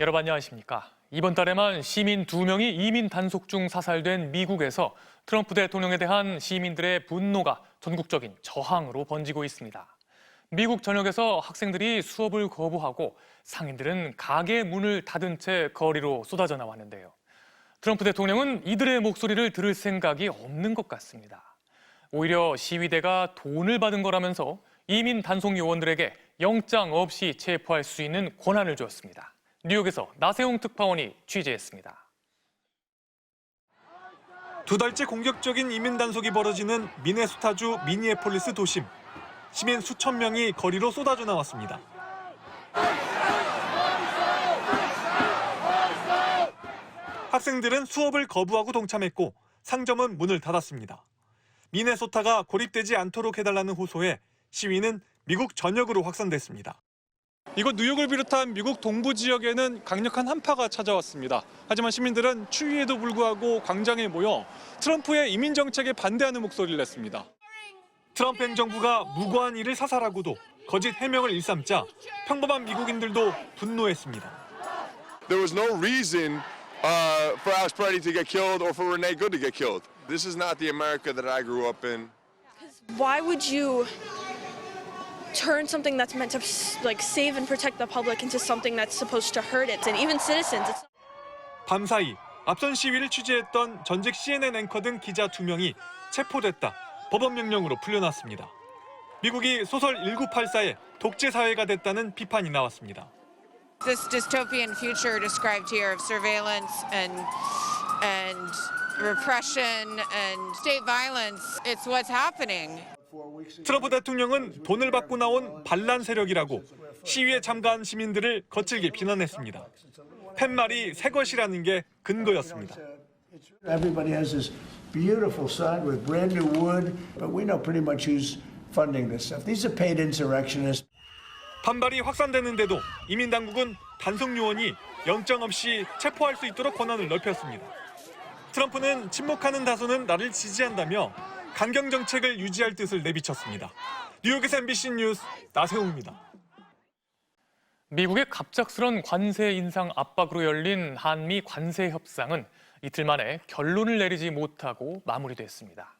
여러분 안녕하십니까? 이번 달에만 시민 2명이 이민 단속 중 사살된 미국에서 트럼프 대통령에 대한 시민들의 분노가 전국적인 저항으로 번지고 있습니다. 미국 전역에서 학생들이 수업을 거부하고 상인들은 가게 문을 닫은 채 거리로 쏟아져 나왔는데요. 트럼프 대통령은 이들의 목소리를 들을 생각이 없는 것 같습니다. 오히려 시위대가 돈을 받은 거라면서 이민 단속 요원들에게 영장 없이 체포할 수 있는 권한을 주었습니다. 뉴욕에서 나세홍 특파원이 취재했습니다. 두 달째 공격적인 이민 단속이 벌어지는 미네소타주 미니애폴리스 도심. 시민 수천 명이 거리로 쏟아져 나왔습니다. 학생들은 수업을 거부하고 동참했고 상점은 문을 닫았습니다. 미네소타가 고립되지 않도록 해달라는 호소에 시위는 미국 전역으로 확산됐습니다. 이곳 뉴욕을 비롯한 미국 동부 지역에는 강력한 한파가 찾아왔습니다. 하지만 시민들은 추위에도 불구하고 광장에 모여 트럼프의 이민 정책에 반대하는 목소리를 냈습니다. 트럼프 행정부가 무고한 이를 사살하고도 거짓 해명을 일삼자 평범한 미국인들도 분노했습니다. There was no reason for Alex Peretti to get killed or for Renee Good to get killed. This is not the America that I grew up in. Why would you turn something that's meant to save and protect the public into something that's supposed to hurt it and even citizens? 밤사이 앞선 시위를 취재했던 전직 CNN 앵커 등 기자 2명이 체포됐다. 법원 명령으로 풀려났습니다. 미국이 소설 1984의 독재 사회가 됐다는 비판이 나왔습니다. This dystopian future described here of surveillance and repression and state violence, it's what's happening. 트럼프 대통령은 돈을 받고 나온 반란 세력이라고 시위에 참가한 시민들을 거칠게 비난했습니다. 팻말이 새 것이라는 게 근거였습니다. Everybody has this beautiful sign with brand new wood, but we know pretty much who's funding this stuff. These are paid insurrectionists. 반발이 확산되는데도 이민 당국은 단속 요원이 영장 없이 체포할 수 있도록 권한을 넓혔습니다. 트럼프는 침묵하는 다수는 나를 지지한다며 강경 정책을 유지할 뜻을 내비쳤습니다. 뉴욕에서 MBC 뉴스 나세홍입니다. 미국의 갑작스런 관세 인상 압박으로 열린 한미 관세 협상은 이틀 만에 결론을 내리지 못하고 마무리됐습니다.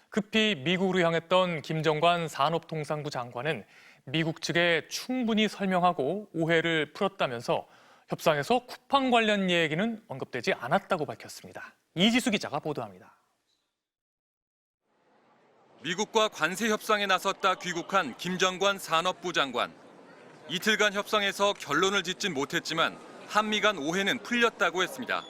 급히 미국으로 향했던 김정관 산업통상부 장관은 미국 측에 충분히 설명하고 오해를 풀었다면서 협상에서 쿠팡 관련 얘기는 언급되지 않았다고 밝혔습니다. 이지수 기자가 보도합니다. 미국과 관세 협상에 나섰다 귀국한 김정관 산업부 장관. 이틀간 협상에서 결론을 짓진 못했지만 한미 간 오해는 풀렸다고 했습니다.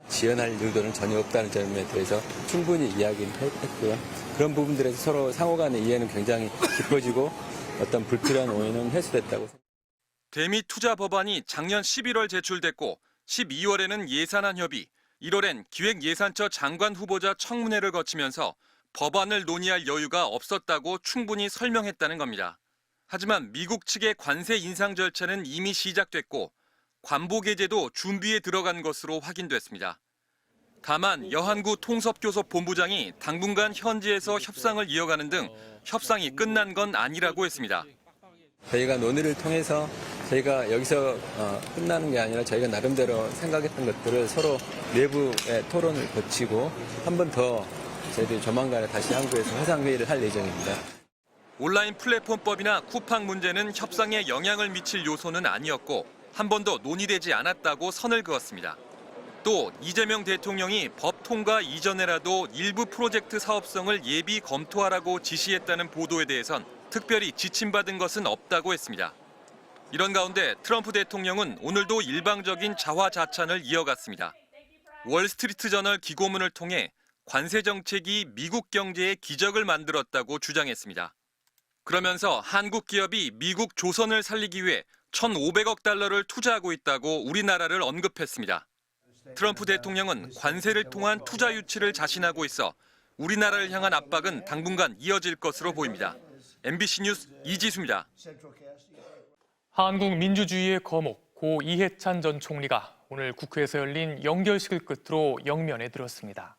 지연할 의도는 전혀 없다는 점에 대해서 충분히 이야기를 했고요. 그런 부분들에서 서로 상호 간의 이해는 굉장히 깊어지고 어떤 불필요한 오해는 해소됐다고 생각합니다. 대미 투자 법안이 작년 11월 제출됐고 12월에는 예산안 협의, 1월엔 기획예산처 장관 후보자 청문회를 거치면서 법안을 논의할 여유가 없었다고 충분히 설명했다는 겁니다. 하지만 미국 측의 관세 인상 절차는 이미 시작됐고 관보 게재도 준비에 들어간 것으로 확인됐습니다. 다만 여한구 통섭교섭 본부장이 당분간 현지에서 협상을 이어가는 등 협상이 끝난 건 아니라고 했습니다. 저희가 논의를 통해서 저희가 여기서 끝나는 게 아니라 저희가 나름대로 생각했던 것들을 서로 내부의 토론을 거치고 한 번 더 저희들이 조만간에 다시 한국에서 회상회의를 할 예정입니다. 온라인 플랫폼법이나 쿠팡 문제는 협상에 영향을 미칠 요소는 아니었고 한 번도 논의되지 않았다고 선을 그었습니다. 또 이재명 대통령이 법 통과 이전에라도 일부 프로젝트 사업성을 예비 검토하라고 지시했다는 보도에 대해선 특별히 지침받은 것은 없다고 했습니다. 이런 가운데 트럼프 대통령은 오늘도 일방적인 자화자찬을 이어갔습니다. 월스트리트저널 기고문을 통해 관세 정책이 미국 경제에 기적을 만들었다고 주장했습니다. 그러면서 한국 기업이 미국 조선을 살리기 위해 1,500억 달러를 투자하고 있다고 우리나라를 언급했습니다. 트럼프 대통령은 관세를 통한 투자 유치를 자신하고 있어 우리나라를 향한 압박은 당분간 이어질 것으로 보입니다. MBC 뉴스 이지수입니다. 한국 민주주의의 거목 고 이해찬 전 총리가 오늘 국회에서 열린 영결식을 끝으로 영면에 들었습니다.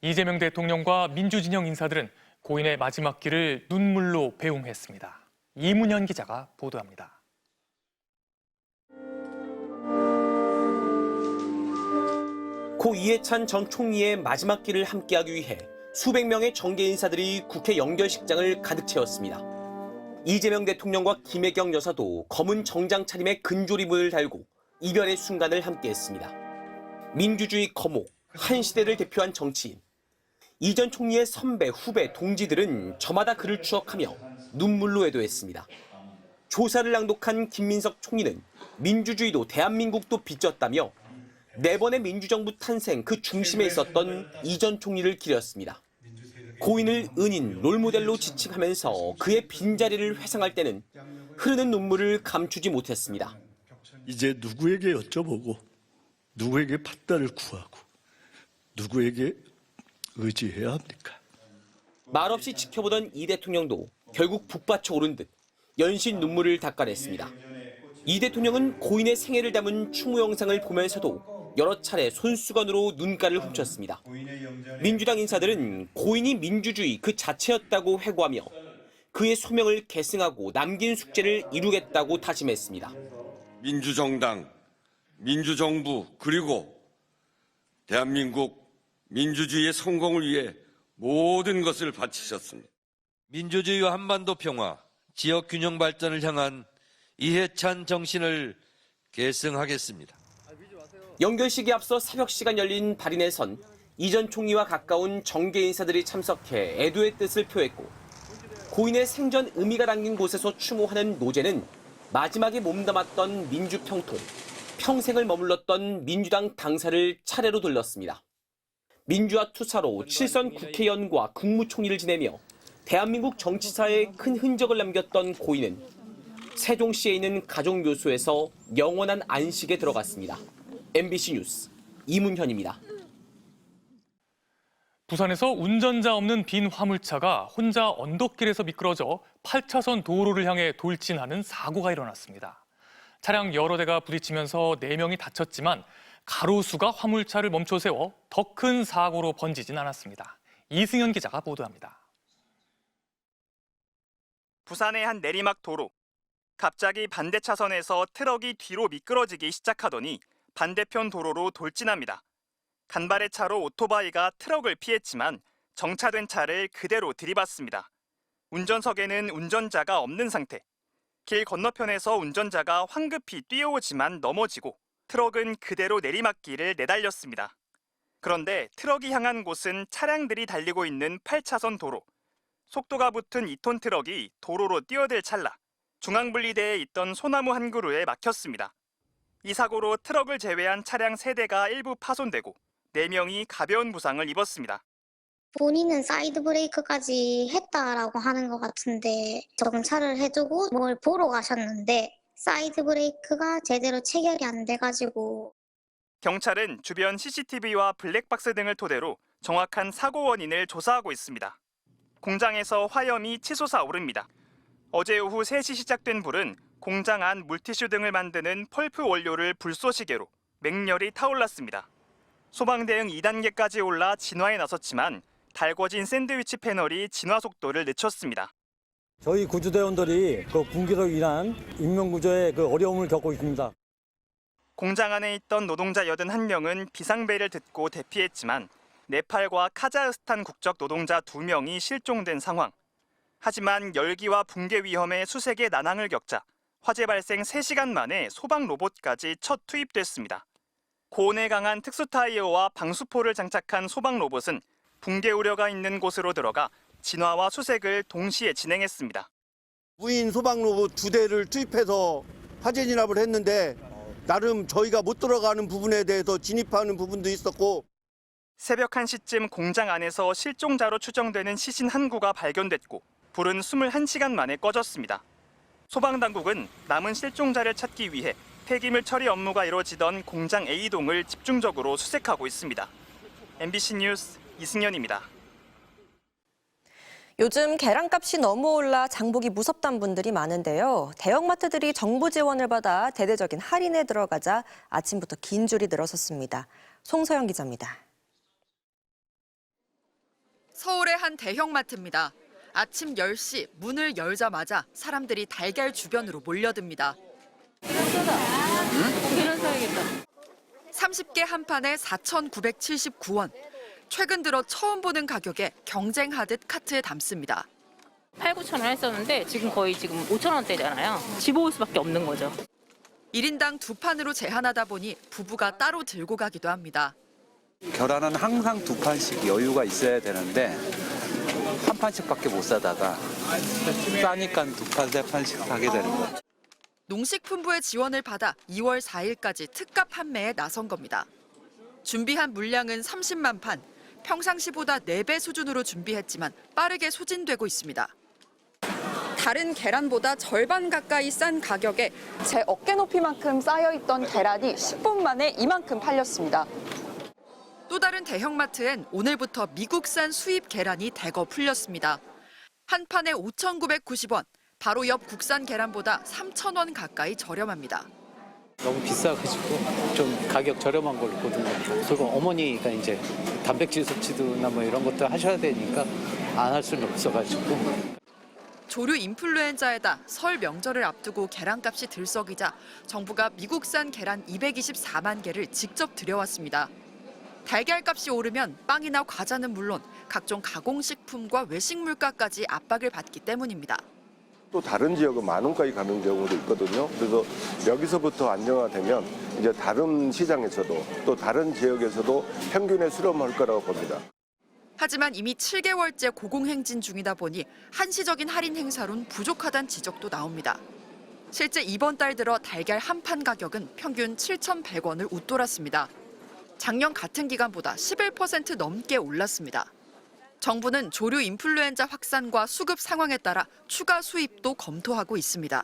이재명 대통령과 민주진영 인사들은 고인의 마지막 길을 눈물로 배웅했습니다. 이문현 기자가 보도합니다. 고 이해찬 전 총리의 마지막 길을 함께하기 위해 수백 명의 정계 인사들이 국회 영결식장을 가득 채웠습니다. 이재명 대통령과 김혜경 여사도 검은 정장 차림에 근조리문을 달고 이별의 순간을 함께했습니다. 민주주의 거목, 한 시대를 대표한 정치인. 이 전 총리의 선배, 후배, 동지들은 저마다 그를 추억하며 눈물로 애도했습니다. 조사를 낭독한 김민석 총리는 민주주의도 대한민국도 빚졌다며 4번의 민주정부 탄생 그 중심에 있었던 이 전 총리를 기렸습니다. 고인을 은인, 롤모델로 지칭하면서 그의 빈자리를 회상할 때는 흐르는 눈물을 감추지 못했습니다. 이제 누구에게 여쭤보고 누구에게 판단을 구하고 누구에게 의지해야 합니까? 말없이 지켜보던 이 대통령도 결국 북받쳐 오른 듯 연신 눈물을 닦아냈습니다. 이 대통령은 고인의 생애를 담은 추모 영상을 보면서도 여러 차례 손수건으로 눈가를 훔쳤습니다. 민주당 인사들은 고인이 민주주의 그 자체였다고 회고하며 그의 소명을 계승하고 남긴 숙제를 이루겠다고 다짐했습니다. 민주정당, 민주정부 그리고 대한민국 민주주의의 성공을 위해 모든 것을 바치셨습니다. 민주주의와 한반도 평화, 지역 균형 발전을 향한 이해찬 정신을 계승하겠습니다. 영결식에 앞서 새벽 시간 열린 발인에선 이 전 총리와 가까운 정계 인사들이 참석해 애도의 뜻을 표했고 고인의 생전 의미가 담긴 곳에서 추모하는 노제는 마지막에 몸담았던 민주평통, 평생을 머물렀던 민주당 당사를 차례로 들렀습니다. 민주화 투사로 7선 국회의원과 국무총리를 지내며 대한민국 정치사에 큰 흔적을 남겼던 고인은 세종시에 있는 가족묘소에서 영원한 안식에 들어갔습니다. MBC 뉴스 이문현입니다. 부산에서 운전자 없는 빈 화물차가 혼자 언덕길에서 미끄러져 8차선 도로를 향해 돌진하는 사고가 일어났습니다. 차량 여러 대가 부딪히면서 4명이 다쳤지만 가로수가 화물차를 멈춰 세워 더 큰 사고로 번지진 않았습니다. 이승현 기자가 보도합니다. 부산의 한 내리막 도로. 갑자기 반대 차선에서 트럭이 뒤로 미끄러지기 시작하더니 반대편 도로로 돌진합니다. 간발의 차로 오토바이가 트럭을 피했지만 정차된 차를 그대로 들이받습니다. 운전석에는 운전자가 없는 상태. 길 건너편에서 운전자가 황급히 뛰어오지만 넘어지고 트럭은 그대로 내리막길을 내달렸습니다. 그런데 트럭이 향한 곳은 차량들이 달리고 있는 8차선 도로. 속도가 붙은 2톤 트럭이 도로로 뛰어들 찰나 중앙분리대에 있던 소나무 한 그루에 막혔습니다. 이 사고로 트럭을 제외한 차량 3대가 일부 파손되고 4명이 가벼운 부상을 입었습니다. 본인은 사이드 브레이크까지 했다라고 하는 것 같은데 정차를 해주고 뭘 보러 가셨는데 사이드 브레이크가 제대로 체결이 안 돼가지고. 경찰은 주변 CCTV와 블랙박스 등을 토대로 정확한 사고 원인을 조사하고 있습니다. 공장에서 화염이 치솟아 오릅니다. 어제 오후 3시 시작된 불은 공장 안 물티슈 등을 만드는 펄프 원료를 불쏘시개로 맹렬히 타올랐습니다. 소방 대응 2단계까지 올라 진화에 나섰지만 달궈진 샌드위치 패널이 진화 속도를 늦췄습니다. 저희 구조대원들이 그 분기로 인한 인명구조에 그 어려움을 겪고 있습니다. 공장 안에 있던 노동자 81명은 비상벨을 듣고 대피했지만 네팔과 카자흐스탄 국적 노동자 2명이 실종된 상황. 하지만 열기와 붕괴 위험에 수색의 난항을 겪자 화재 발생 3시간 만에 소방 로봇까지 첫 투입됐습니다. 고온에 강한 특수 타이어와 방수포를 장착한 소방 로봇은 붕괴 우려가 있는 곳으로 들어가 진화와 수색을 동시에 진행했습니다. 무인 소방 로봇 2대를 투입해서 화재 진압을 했는데 나름 저희가 못 들어가는 부분에 대해서 진입하는 부분도 있었고. 새벽 1시쯤 공장 안에서 실종자로 추정되는 시신 한 구가 발견됐고 불은 21시간 만에 꺼졌습니다. 소방당국은 남은 실종자를 찾기 위해 폐기물 처리 업무가 이루어지던 공장 A동을 집중적으로 수색하고 있습니다. MBC 뉴스 이승현입니다. 요즘 계란값이 너무 올라 장보기 무섭다는 분들이 많은데요. 대형마트들이 정부 지원을 받아 대대적인 할인에 들어가자 아침부터 긴 줄이 늘어섰습니다. 송서영 기자입니다. 서울의 한 대형마트입니다. 아침 10시 문을 열자마자 사람들이 달걀 주변으로 몰려듭니다. 계란 사야겠다. 30개 한 판에 4,979원. 최근 들어 처음 보는 가격에 경쟁하듯 카트에 담습니다. 8, 9천 원 했었는데 지금 거의 5천 원대잖아요. 집어올 수밖에 없는 거죠. 1인당 2판으로 제한하다 보니 부부가 따로 들고 가기도 합니다. 계란은 항상 2판씩 여유가 있어야 되는데 한 판씩밖에 못 사다가 싸니까 2판, 3판씩 사게 되는 거죠. 농식품부의 지원을 받아 2월 4일까지 특가 판매에 나선 겁니다. 준비한 물량은 30만 판, 평상시보다 4배 수준으로 준비했지만 빠르게 소진되고 있습니다. 다른 계란보다 절반 가까이 싼 가격에 제 어깨 높이만큼 쌓여있던 계란이 10분 만에 이만큼 팔렸습니다. 또 다른 대형마트엔 오늘부터 미국산 수입 계란이 대거 풀렸습니다. 한 판에 5,990원, 바로 옆 국산 계란보다 3,000원 가까이 저렴합니다. 너무 비싸가지고 좀 가격 저렴한 걸로 고른 겁니다. 그리고 어머니가 이제 단백질 섭취도나 뭐 이런 것도 하셔야 되니까 안 할 수는 없어가지고. 조류 인플루엔자에다 설 명절을 앞두고 계란값이 들썩이자 정부가 미국산 계란 224만 개를 직접 들여왔습니다. 달걀값이 오르면 빵이나 과자는 물론 각종 가공식품과 외식 물가까지 압박을 받기 때문입니다. 또 다른 지역은 10,000원까지 가는 경우도 있거든요. 그래서 여기서부터 안정화되면 이제 다른 시장에서도 또 다른 지역에서도 평균에 수렴할 거라고 봅니다. 하지만 이미 7개월째 고공행진 중이다 보니 한시적인 할인 행사론 부족하다는 지적도 나옵니다. 실제 이번 달 들어 달걀 한 판 가격은 평균 7,100원을 웃돌았습니다. 작년 같은 기간보다 11% 넘게 올랐습니다. 정부는 조류 인플루엔자 확산과 수급 상황에 따라 추가 수입도 검토하고 있습니다.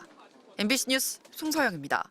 MBC 뉴스 송서영입니다.